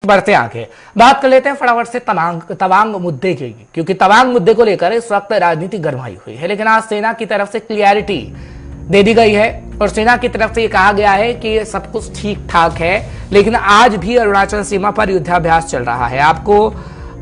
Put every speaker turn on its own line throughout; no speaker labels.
बढ़ते आगे बात कर लेते हैं फटाफट से तवांग मुद्दे की, क्योंकि तवांग मुद्दे को लेकर इस वक्त राजनीति गरमाई हुई है। लेकिन आज सेना की तरफ से क्लियरिटी दे दी गई है और सेना की तरफ से ये कहा गया है कि सब कुछ ठीक ठाक है, लेकिन आज भी अरुणाचल सीमा पर युद्धाभ्यास चल रहा है। आपको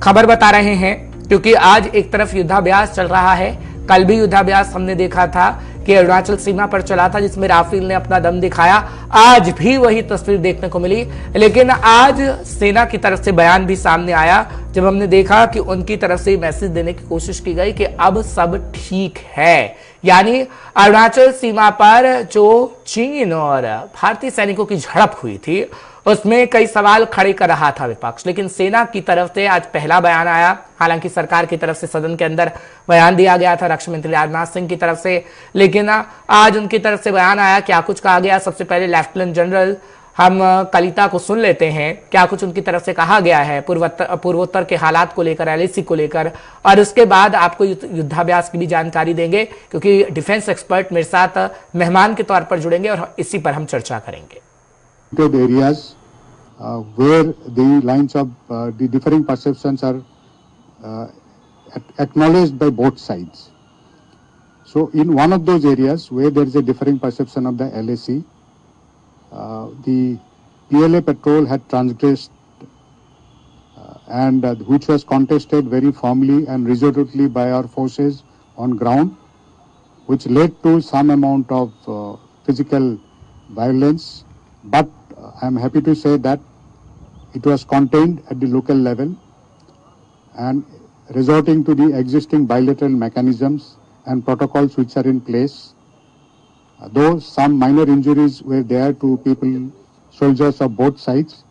खबर बता रहे हैं क्योंकि आज एक तरफ युद्धाभ्यास चल रहा है, कल भी युद्धाभ्यास हमने देखा था कि अरुणाचल सीमा पर चला था जिसमें राफेल ने अपना दम दिखाया। आज भी वही तस्वीर देखने को मिली, लेकिन आज सेना की तरफ से बयान भी सामने आया जब हमने देखा कि उनकी तरफ से मैसेज देने की कोशिश की गई कि अब सब ठीक है। यानी अरुणाचल सीमा पर जो चीन और भारतीय सैनिकों की झड़प हुई थी उसमें कई सवाल खड़े कर रहा था विपक्ष, लेकिन सेना की तरफ से आज पहला बयान आया। हालांकि सरकार की तरफ से सदन के अंदर बयान दिया गया था रक्षा मंत्री राजनाथ सिंह की तरफ से, लेकिन आज उनकी तरफ से बयान आया। क्या कुछ कहा गया, सबसे पहले लेफ्टिनेंट जनरल हम कलिता को सुन लेते हैं, क्या कुछ उनकी तरफ से कहा गया है पूर्वोत्तर के हालात को लेकर, एलएसी को लेकर, और उसके बाद आपको युद्धाभ्यास की भी जानकारी देंगे क्योंकि डिफेंस एक्सपर्ट मेरे साथ मेहमान के तौर पर जुड़ेंगे और इसी पर हम चर्चा करेंगे।
Areas where the lines of the differing perceptions are acknowledged by both sides. So in one of those areas where there is a differing perception of the LAC, the PLA patrol had transgressed and which was contested very firmly and resolutely by our forces on ground, which led to some amount of physical violence. But I am happy to say that it was contained at the local level and resorting to the existing bilateral mechanisms and protocols which are in place. Though some minor injuries were there to people, soldiers of both sides,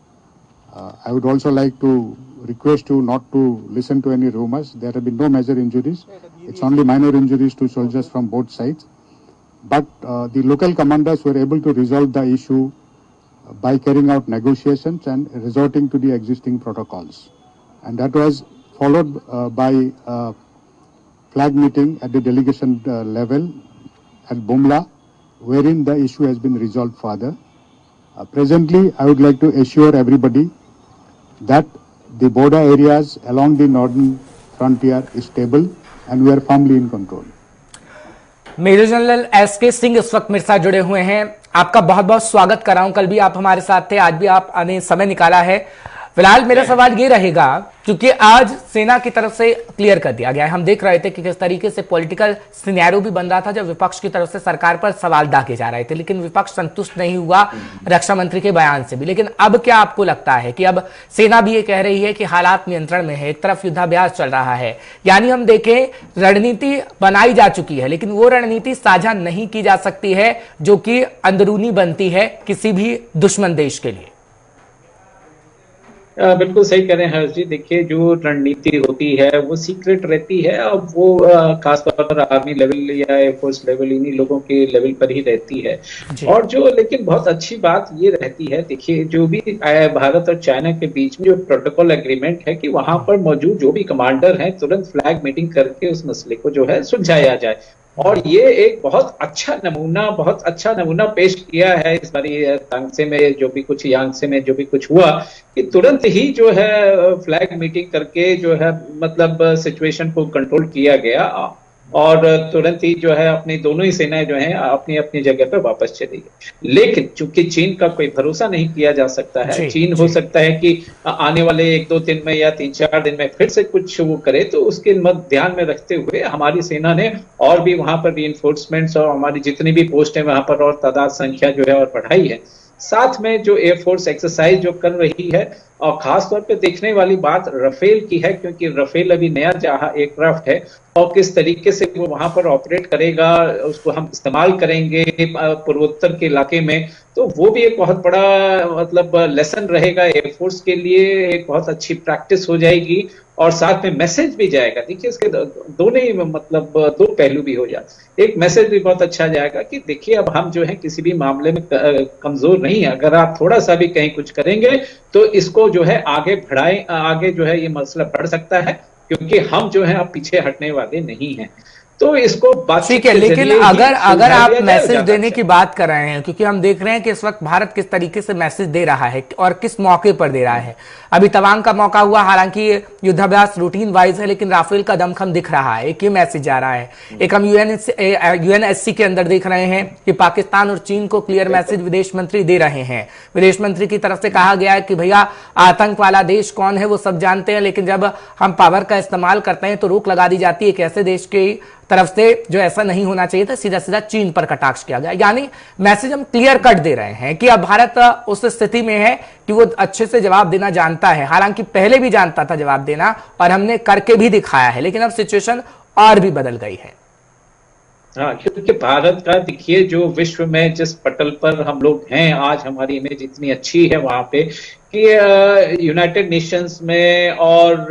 I would also like to request you not to listen to any rumors. There have been no major injuries. It's only minor injuries to soldiers from both sides. But the local commanders were able to resolve the issue by carrying out negotiations and resorting to the existing protocols. And that was followed by a flag meeting at the delegation level at Bumla, wherein the issue has been resolved further. Presently, I would like to assure everybody that the border areas along the northern frontier is stable and we are firmly in control.
Major general SK Singh इस वक्त मेरे साथ जुड़े हुए हैं। आपका बहुत बहुत स्वागत कर रहा हूं। कल भी आप हमारे साथ थे, आज भी आपने समय निकाला है। फिलहाल मेरा सवाल ये रहेगा, क्योंकि आज सेना की तरफ से क्लियर कर दिया गया है, हम देख रहे थे कि किस तरीके से पॉलिटिकल सिनेरियो भी बन रहा था जब विपक्ष की तरफ से सरकार पर सवाल दागे जा रहे थे, लेकिन विपक्ष संतुष्ट नहीं हुआ रक्षा मंत्री के बयान से भी। लेकिन अब क्या आपको लगता है कि अब सेना भी ये कह रही है कि हालात नियंत्रण में है, एक तरफ युद्धाभ्यास चल रहा है, यानी हम देखें रणनीति बनाई जा चुकी है लेकिन वो रणनीति साझा नहीं की जा सकती है जो कि अंदरूनी बनती है किसी भी दुश्मन देश के लिए।
बिल्कुल सही कह रहे हैं हर्ष जी। देखिए, जो रणनीति होती है वो सीक्रेट रहती है और वो खासतौर पर आर्मी लेवल या एयरफोर्स लेवल, इन्हीं लोगों के लेवल पर ही रहती है। और जो लेकिन बहुत अच्छी बात ये रहती है, देखिए जो भी भारत और चाइना के बीच में जो प्रोटोकॉल एग्रीमेंट है कि वहां पर मौजूद जो भी कमांडर हैं तुरंत फ्लैग मीटिंग करके उस मसले को जो है सुलझाया जाए। और ये एक बहुत अच्छा नमूना पेश किया है इस बारी यांगसे में, जो भी कुछ यांगसे में जो भी कुछ हुआ कि तुरंत ही जो है फ्लैग मीटिंग करके जो है मतलब सिचुएशन को कंट्रोल किया गया और तुरंत ही जो है अपनी दोनों ही सेनाएं जो हैं अपनी अपनी जगह पर वापस चली गई। लेकिन चूंकि चीन का कोई भरोसा नहीं किया जा सकता है, चीन हो सकता है कि आने वाले 1-2 दिन में या 3-4 दिन में फिर से कुछ वो करे, तो उसके ध्यान में रखते हुए हमारी सेना ने और भी वहां पर रीइंफोर्समेंट्स और हमारी जितनी भी पोस्ट है वहां पर और तादाद संख्या जो है और बढ़ाई है। साथ में जो एयरफोर्स एक्सरसाइज जो कर रही है, और खास तौर पे देखने वाली बात राफेल की है, क्योंकि राफेल अभी नया एयरक्राफ्ट है और किस तरीके से वो वहां पर ऑपरेट करेगा, उसको हम इस्तेमाल करेंगे पूर्वोत्तर के इलाके में, तो वो भी एक बहुत बड़ा मतलब लेसन रहेगा एयरफोर्स के लिए, एक बहुत अच्छी प्रैक्टिस हो जाएगी और साथ में मैसेज भी जाएगा। देखिए, इसके दोनों ही मतलब दो पहलू भी हो जाए। एक मैसेज भी बहुत अच्छा जाएगा कि देखिए अब हम जो है किसी भी मामले में कमजोर नहीं है, अगर आप थोड़ा सा भी कहीं कुछ करेंगे तो इसको जो है आगे बढ़ाएं, आगे जो है ये मसला बढ़ सकता है, क्योंकि हम जो है अब पीछे हटने वाले नहीं हैं। तो इसको बातचीत
ठीक है,
के
लेकिन
जरिए ही
अगर
सुलझा
आप
लिया जाए,
मैसेज
ज्यादा
देने
अच्छा
की बात कर रहे हैं, क्योंकि हम देख रहे हैं कि इस वक्त भारत किस तरीके से मैसेज दे रहा है और किस मौके पर दे रहा है। अभी तवांग का मौका हुआ, हालांकि युद्धाभ्यास रूटीन वाइज है, लेकिन राफेल का दमखम दिख रहा है, एक ये मैसेज जा रहा है। एक हम यूएनएससी के अंदर देख रहे हैं कि पाकिस्तान और चीन को क्लियर मैसेज विदेश मंत्री दे रहे हैं। विदेश मंत्री की तरफ से कहा गया है कि भैया आतंक वाला देश कौन है वो सब जानते हैं, लेकिन जब हम पावर का इस्तेमाल करते हैं तो रोक लगा दी जाती है। एक ऐसे देश की तरफ से जो ऐसा नहीं होना चाहिए था, सीधा सीधा चीन पर कटाक्ष किया गया। यानी मैसेज हम क्लियर कट दे रहे हैं कि अब भारत उस स्थिति में है कि वो अच्छे से जवाब देना जानता है। हालांकि पहले भी जानता था जवाब देना और हमने करके भी दिखाया है, लेकिन अब सिचुएशन और भी बदल गई है।
हाँ, क्योंकि भारत का देखिए जो विश्व में जिस पटल पर हम लोग हैं आज, हमारी इमेज इतनी अच्छी है वहां पे कि यूनाइटेड नेशंस में और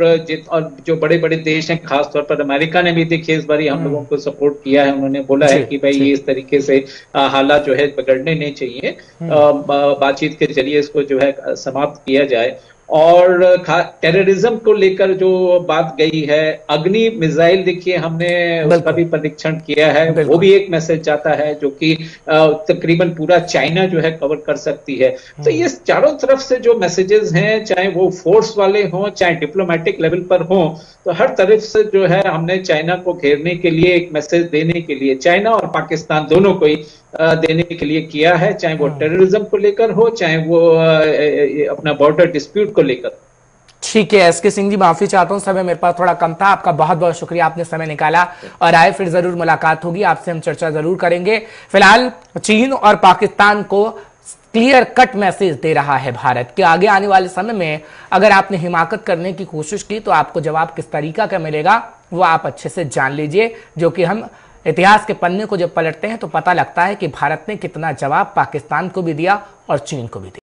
जो बड़े बड़े देश हैं, खासतौर पर अमेरिका ने भी देखिए इस बार हम लोगों को सपोर्ट किया है। उन्होंने बोला है कि भाई ये इस तरीके से हालात जो है बिगड़ने नहीं चाहिए, बातचीत के जरिए इसको जो है समाप्त किया जाए। और टेररिज्म को लेकर जो बात गई है, अग्नि मिसाइल देखिए हमने उसका भी परीक्षण किया है, वो भी एक मैसेज जाता है जो कि तकरीबन पूरा चाइना जो है कवर कर सकती है। तो ये चारों तरफ से जो मैसेजेस हैं, चाहे वो फोर्स वाले हों चाहे डिप्लोमेटिक लेवल पर हों, तो हर तरफ से जो है हमने चाइना को घेरने के लिए, एक मैसेज देने के लिए, चाइना और पाकिस्तान दोनों को ही देने के लिए किया है, चाहे वो टेररिज्म को लेकर हो, चाहे वो अपना बॉर्डर डिस्प्यूट को लेकर।
ठीक है एसके सिंह जी, माफी चाहता हूं, समय मेरे पास थोड़ा कम था। आपका बहुत बहुत शुक्रिया, आपने समय निकाला और आए। फिर जरूर मुलाकात होगी, आपसे हम चर्चा जरूर करेंगे। फिलहाल चीन और पाकिस्तान को क्लियर कट मैसेज दे रहा है भारत कि आगे आने वाले समय में अगर आपने हिमाकत करने की कोशिश की तो आपको जवाब किस तरीका का मिलेगा वो आप अच्छे से जान लीजिए। जो कि हम इतिहास के पन्ने को जब पलटते हैं तो पता लगता है कि भारत ने कितना जवाब पाकिस्तान को भी दिया और चीन को भी दिया।